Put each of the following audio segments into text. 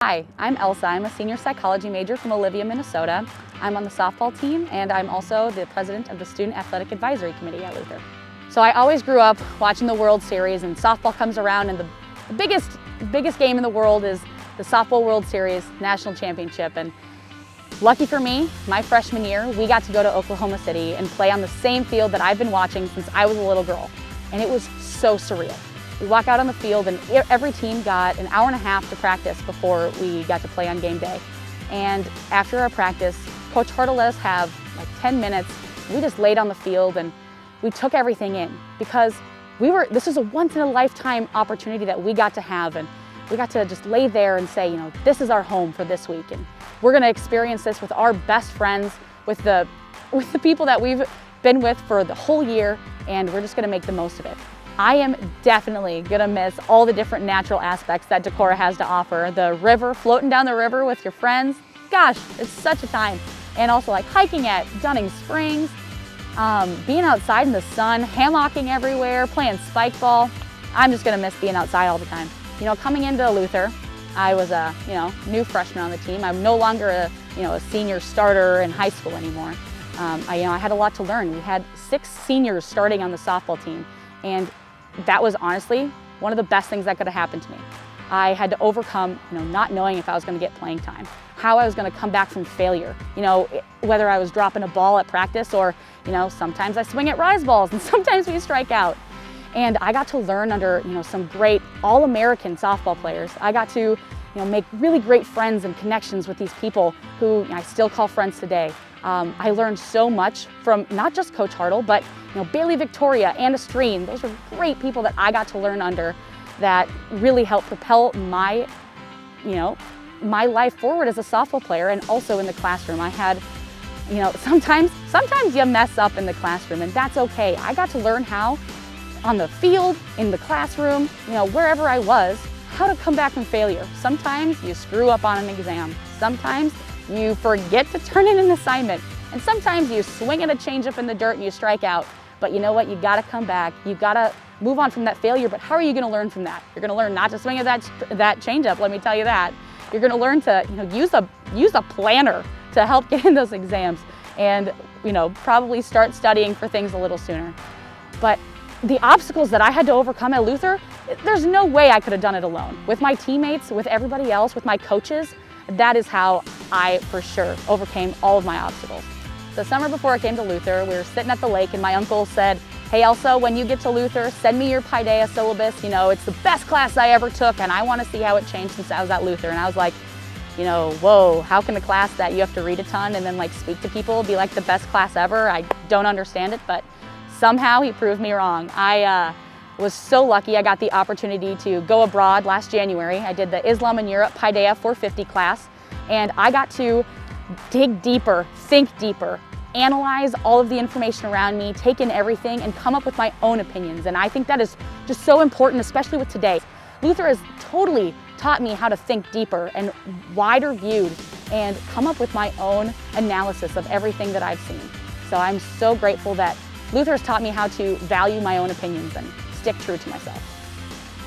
Hi, I'm Elsa. I'm a senior psychology major from Olivia, Minnesota. I'm on the softball team and I'm also the president of the Student Athletic Advisory Committee at Luther. So I always grew up watching the World Series, and softball comes around, and the biggest game in the world is the Softball World Series National Championship. And lucky for me, my freshman year, we got to go to Oklahoma City and play on the same field that I've been watching since I was a little girl. And it was so surreal. We walk out on the field and every team got an hour and a half to practice before we got to play on game day. And after our practice, Coach Hartle let us have like 10 minutes. We just laid on the field and we took everything in, because this was a once in a lifetime opportunity that we got to have, and we got to just lay there and say, this is our home for this week, and we're gonna experience this with our best friends, with the people that we've been with for the whole year, and we're just gonna make the most of it. I am definitely gonna miss all the different natural aspects that Decorah has to offer. The river, floating down the river with your friends, gosh, it's such a time. And also like hiking at Dunning Springs, being outside in the sun, hammocking everywhere, playing spike ball. I'm just gonna miss being outside all the time. Coming into Luther, I was a new freshman on the team. I'm no longer a senior starter in high school anymore. I had a lot to learn. We had 6 seniors starting on the softball team, and that was honestly one of the best things that could have happened to me. I had to overcome, not knowing if I was going to get playing time, how I was going to come back from failure, whether I was dropping a ball at practice or, sometimes I swing at rise balls and sometimes we strike out. And I got to learn under, some great all-American softball players. I got to, make really great friends and connections with these people who I still call friends today. I learned so much from not just Coach Hartle, but Bailey Victoria, Anna Streen. Those were great people that I got to learn under that really helped propel my life forward as a softball player, and also in the classroom. I had, sometimes you mess up in the classroom, and that's okay. I got to learn how, on the field, in the classroom, wherever I was, how to come back from failure. Sometimes you screw up on an exam. Sometimes you forget to turn in an assignment. And sometimes you swing at a changeup in the dirt and you strike out. But you know what? You gotta come back. You gotta move on from that failure. But how are you gonna learn from that? You're gonna learn not to swing at that changeup, let me tell you that. You're gonna learn to use a planner to help get in those exams, and probably start studying for things a little sooner. But the obstacles that I had to overcome at Luther, there's no way I could have done it alone. With my teammates, with everybody else, with my coaches, that is how I, for sure, overcame all of my obstacles. The summer before I came to Luther, we were sitting at the lake and my uncle said, "Hey Elsa, when you get to Luther, send me your Paideia syllabus. It's the best class I ever took and I want to see how it changed since I was at Luther." And I was like, whoa, how can a class that you have to read a ton and then speak to people be like the best class ever? I don't understand it, but somehow he proved me wrong. I was so lucky. I got the opportunity to go abroad last January. I did the Islam in Europe Paideia 450 class, and I got to dig deeper, think deeper, analyze all of the information around me, take in everything, and come up with my own opinions. And I think that is just so important, especially with today. Luther has totally taught me how to think deeper and wider viewed and come up with my own analysis of everything that I've seen. So I'm so grateful that Luther has taught me how to value my own opinions and stick true to myself.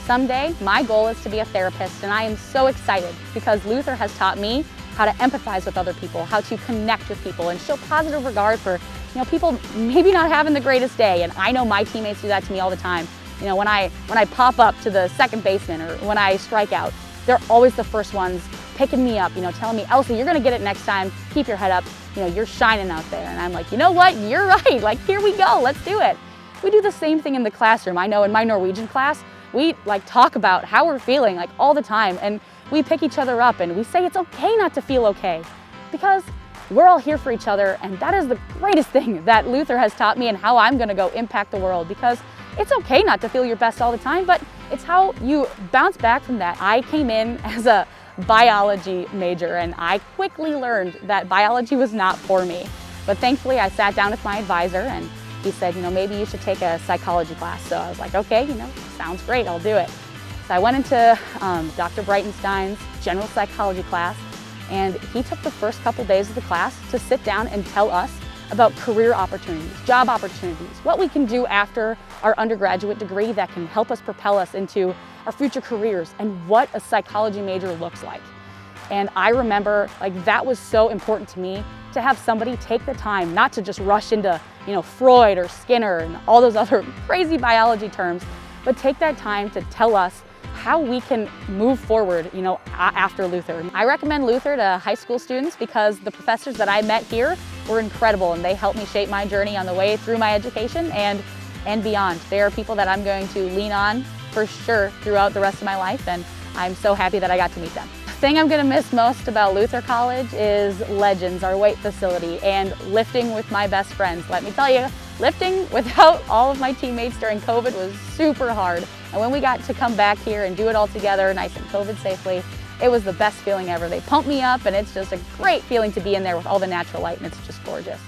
Someday, my goal is to be a therapist, and I am so excited because Luther has taught me how to empathize with other people, how to connect with people, and show positive regard for people maybe not having the greatest day. And I know my teammates do that to me all the time. When I pop up to the second baseman or when I strike out, they're always the first ones picking me up, telling me, "Elsa, you're gonna get it next time. Keep your head up. You're shining out there." And I'm like, you know what? You're right. Here we go. Let's do it. We do the same thing in the classroom. I know in my Norwegian class, we talk about how we're feeling all the time, and we pick each other up and we say it's okay not to feel okay, because we're all here for each other. And that is the greatest thing that Luther has taught me, and how I'm gonna go impact the world, because it's okay not to feel your best all the time, but it's how you bounce back from that. I came in as a biology major, and I quickly learned that biology was not for me. But thankfully I sat down with my advisor and he said, maybe you should take a psychology class. So I was like, okay, sounds great, I'll do it. So I went into Dr. Breitenstein's general psychology class, and he took the first couple days of the class to sit down and tell us about career opportunities, job opportunities, what we can do after our undergraduate degree that can help us propel us into our future careers, and what a psychology major looks like. And I remember like that was so important to me, to have somebody take the time, not to just rush into, Freud or Skinner and all those other crazy biology terms, but take that time to tell us how we can move forward, after Luther. I recommend Luther to high school students because the professors that I met here were incredible, and they helped me shape my journey on the way through my education and beyond. They are people that I'm going to lean on for sure throughout the rest of my life, and I'm so happy that I got to meet them. The thing I'm gonna miss most about Luther College is Legends, our weight facility, and lifting with my best friends. Let me tell you, lifting without all of my teammates during COVID was super hard. And when we got to come back here and do it all together, nice and COVID safely, it was the best feeling ever. They pumped me up, and it's just a great feeling to be in there with all the natural light, and it's just gorgeous.